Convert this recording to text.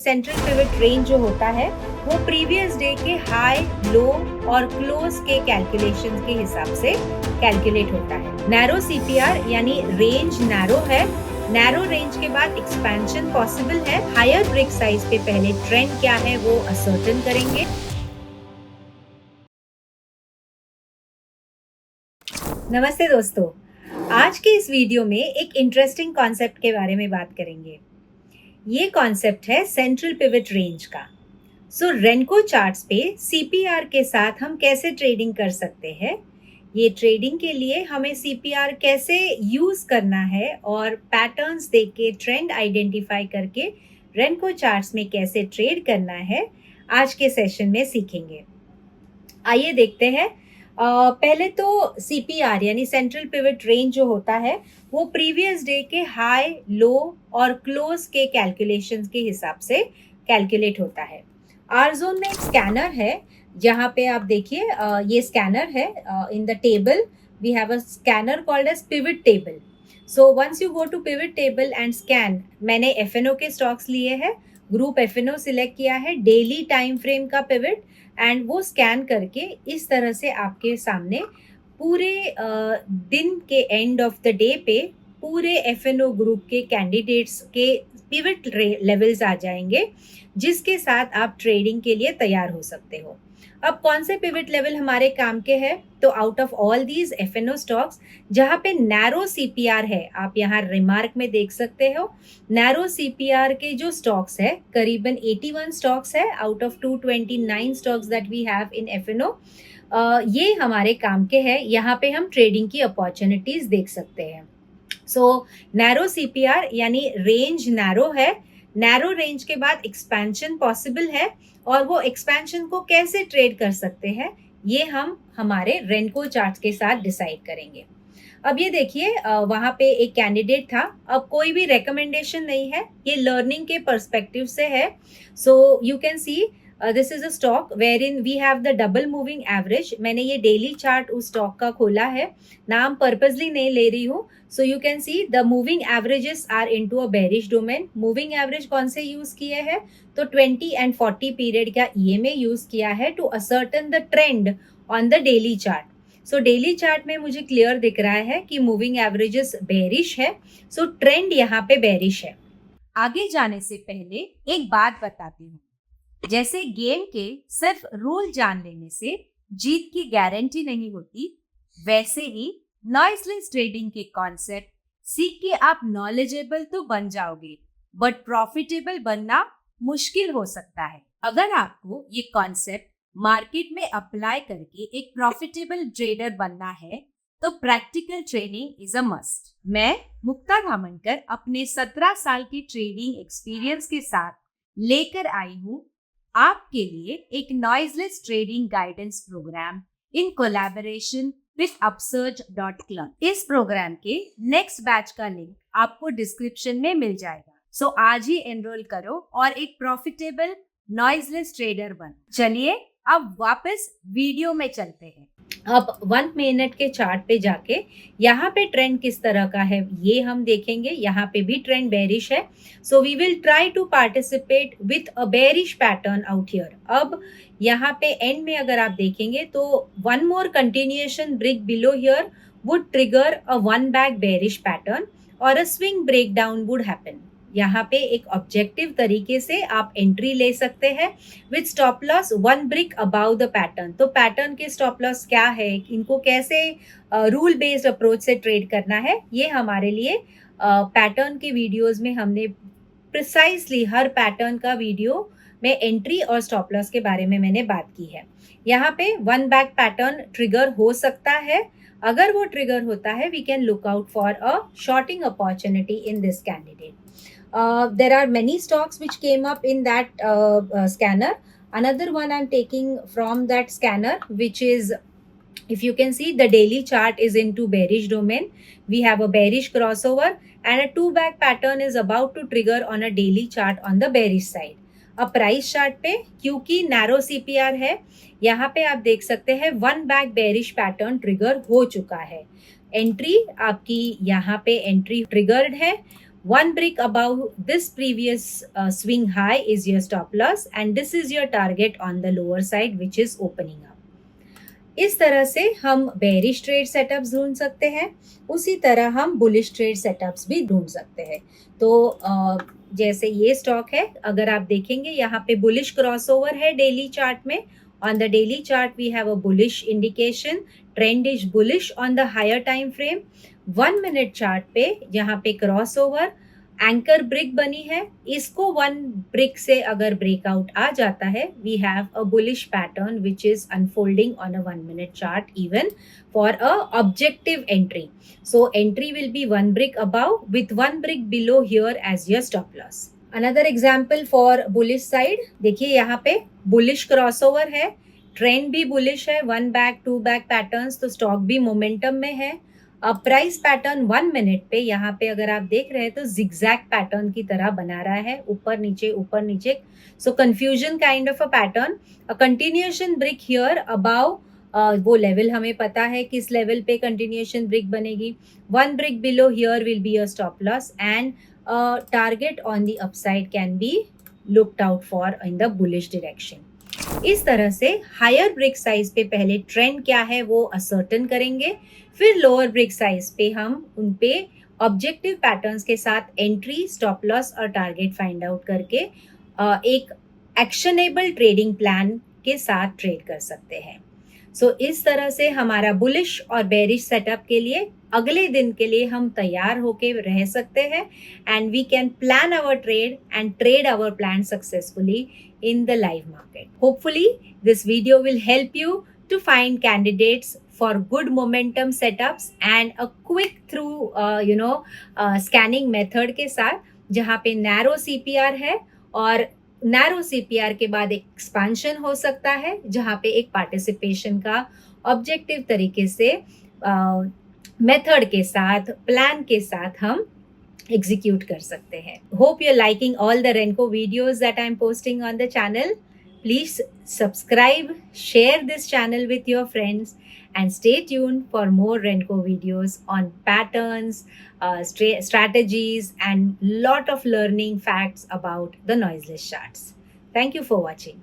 Central pivot range जो होता है वो प्रीवियस डे के हाई, लो और क्लोज के कैलकुलेशंस के हिसाब से कैलकुलेट होता है। नैरो सीपीआर यानी रेंज नैरो है। नैरो रेंज के बाद एक्सपेंशन पॉसिबल है। हायर ब्रेक साइज पे पहले ट्रेंड क्या है वो असर्टेन करेंगे। नमस्ते दोस्तों, आज के इस वीडियो में एक इंटरेस्टिंग कॉन्सेप्ट के बारे में बात करेंगे। ये कॉन्सेप्ट है सेंट्रल पिवट रेंज का। सो रेनको चार्ट्स पे सीपीआर के साथ हम कैसे ट्रेडिंग कर सकते हैं, ये ट्रेडिंग के लिए हमें सीपीआर कैसे यूज करना है और पैटर्न्स देख के ट्रेंड आइडेंटिफाई करके रेनको चार्ट्स में कैसे ट्रेड करना है, आज के सेशन में सीखेंगे। आइए देखते हैं। पहले तो सीपीआर यानी सेंट्रल पिवट रेंज जो होता है वो प्रीवियस डे के हाई, लो और क्लोज के कैलकुलेशंस के हिसाब से कैलकुलेट होता है। आर जोन में एक स्कैनर है, जहाँ पे आप देखिए ये स्कैनर है। In the table we have a scanner called as pivot table. So once you go to pivot table and scan, मैंने एफएनओ के स्टॉक्स लिए हैं, ग्रुप एफएनओ सिलेक्ट किया है, डेली टाइम फ्रेम का पिवट, एंड वो scan करके इस तरह से आपके सामने पूरे दिन के एंड ऑफ द डे पे पूरे एफएनओ ग्रुप के कैंडिडेट्स के पिवट लेवल्स आ जाएंगे, जिसके साथ आप ट्रेडिंग के लिए तैयार हो सकते हो। अब कौन से पिवट लेवल हमारे काम के हैं? तो out of all these FNO stocks जहाँ पे नैरो सीपीआर है, आप यहाँ रिमार्क में देख सकते हो, नैरो सीपीआर के जो स्टॉक्स है करीबन 81 स्टॉक्स है out of 229 stocks that we have in FNO. ये हमारे काम के हैं। यहाँ पे हम ट्रेडिंग की अपॉर्चुनिटीज देख सकते हैं। सो नैरो सीपीआर यानी रेंज नैरो है। नैरो रेंज के बाद एक्सपेंशन पॉसिबल है, और वो एक्सपेंशन को कैसे ट्रेड कर सकते हैं ये हम हमारे रेनको चार्ट्स के साथ डिसाइड करेंगे। अब ये देखिए, वहाँ पे एक कैंडिडेट था। अब कोई भी रेकमेंडेशन नहीं है, ये लर्निंग के पर्सपेक्टिव से है। So you can see this is a stock where in we have the double moving average. मैंने ये डेली चार्ट उस स्टॉक का खोला है, नाम पर्पसली नहीं ले रही हूँ। So you can see the moving averages are into a bearish domain. Moving average कौन से यूज किए हैं? तो 20 एंड 40 पीरियड का ईएमए यूज किया है to ascertain the trend on the daily chart. So daily chart में मुझे क्लियर दिख रहा है कि मूविंग एवरेजेस बेरिश है, सो ट्रेंड यहाँ पे बेरिश है। आगे जाने से पहले एक बात बताती हूँ, जैसे गेम के सिर्फ रूल जान लेने से जीत की गारंटी नहीं होती, वैसे ही नॉइसलेस ट्रेडिंग के कॉन्सेप्ट सीख के आप नॉलेजेबल तो बन जाओगे, बट प्रॉफिटेबल बनना मुश्किल हो सकता है। अगर आपको ये कॉन्सेप्ट मार्केट में अप्लाई करके एक प्रॉफिटेबल ट्रेडर बनना है तो practical training is a must. मैं मुक्ता धामनकर अपने 17 साल की ट्रेडिंग एक्सपीरियंस के साथ लेकर आई हूँ आपके लिए एक noiseless trading guidance program in collaboration with upsurge.club। इस प्रोग्राम के नेक्स्ट बैच का लिंक आपको डिस्क्रिप्शन में मिल जाएगा। सो आज ही एनरोल करो और एक प्रॉफिटेबल नॉइसलेस ट्रेडर बन। चलिए अब वापस वीडियो में चलते हैं। अब 1 मिनट के चार्ट पे जाके यहाँ पे ट्रेंड किस तरह का है ये हम देखेंगे। यहाँ पे भी ट्रेंड बेरिश है, so we will try to participate with a bearish pattern out here. अब यहाँ पे एंड में अगर आप देखेंगे तो one more continuation break below here would trigger a one back bearish pattern और a swing break down would happen. यहाँ पे एक ऑब्जेक्टिव तरीके से आप एंट्री ले सकते हैं with stop loss 1 brick about the pattern. तो पैटर्न के स्टॉप लॉस क्या है, इनको कैसे रूल बेस्ड अप्रोच से ट्रेड करना है, ये हमारे लिए पैटर्न के वीडियोस में हमने प्रिसाइसली हर पैटर्न का वीडियो में एंट्री और स्टॉप लॉस के बारे में मैंने बात की है। यहाँ पे 1 बैक पैटर्न ट्रिगर हो सकता है। अगर वो ट्रिगर होता है we can look out for a shorting opportunity in this candidate. There are many stocks which came up in that scanner. Another one I'm taking from that scanner, which is, if you can see, the daily chart is into bearish domain. We have a bearish crossover and a 2 back pattern is about to trigger on a daily chart on the bearish side. अब price chart पे क्योंकि narrow CPR है, यहाँ पे आप देख सकते हैं 1 बैक बेरिश पैटर्न ट्रिगर हो चुका है। एंट्री आपकी यहाँ पे एंट्री ट्रिगर्ड है 1 brick above this previous swing high is your stop loss and this is your target on the lower side which is opening up. इस तरह से हम बेरिश ट्रेड सेटअप्स ढूंढ सकते हैं, उसी तरह हम बुलिश ट्रेड सेटअप्स भी ढूंढ सकते हैं। तो जैसे ये स्टॉक है, अगर आप देखेंगे यहाँ पे बुलिश क्रॉसओवर है डेली चार्ट में। On the daily chart we have a bullish indication, trend is bullish on the higher time frame. 1 minute chart पे यहाँ पे क्रॉसओवर एंकर ब्रिक बनी है, इसको 1 ब्रिक से अगर ब्रेकआउट आ जाता है, we have a bullish pattern which is unfolding on a 1 minute chart even for a objective entry. So entry will be 1 brick above with 1 brick below here as your stop loss. Another example for bullish side, देखिए यहाँ पे bullish crossover है, trend भी bullish है, 1 back 2 back patterns, तो stock भी momentum में है। अब प्राइस पैटर्न 1 मिनट पे यहाँ पे अगर आप देख रहे हैं तो जिगजैग पैटर्न की तरह बना रहा है, ऊपर नीचे, so confusion kind of a pattern. A continuation break here above, वो लेवल हमें पता है किस लेवल पे कंटिन्यूएशन ब्रिक बनेगी। 1 brick below here will be your stop loss and target on the upside can be looked out for in the bullish direction. इस तरह से हायर ब्रिक साइज पे पहले ट्रेंड क्या है वो असर्टन करेंगे, फिर लोअर ब्रिक साइज पे हम उन पे ऑब्जेक्टिव पैटर्न्स के साथ एंट्री, स्टॉप लॉस और टारगेट फाइंड आउट करके एक एक्शनेबल ट्रेडिंग प्लान के साथ ट्रेड कर सकते हैं। सो इस तरह से हमारा बुलिश और बेरिश सेटअप के लिए अगले दिन के लिए हम तैयार होके रह सकते हैं and we can plan our trade and trade our plan successfully in the live market. Hopefully, this video will help you to find candidates for good momentum setups and a quick through scanning method के साथ, जहाँ पे narrow CPR है और narrow CPR के बाद एक expansion हो सकता है, जहाँ पे एक participation का objective तरीके से method के साथ, plan के साथ हम एग्जीक्यूट कर सकते हैं। Hope you are liking all the Renko videos that I am posting on the channel. Please subscribe, share this channel with your friends and stay tuned for more Renko videos on patterns, strategies and lot of learning facts about the noiseless charts. Thank you for watching.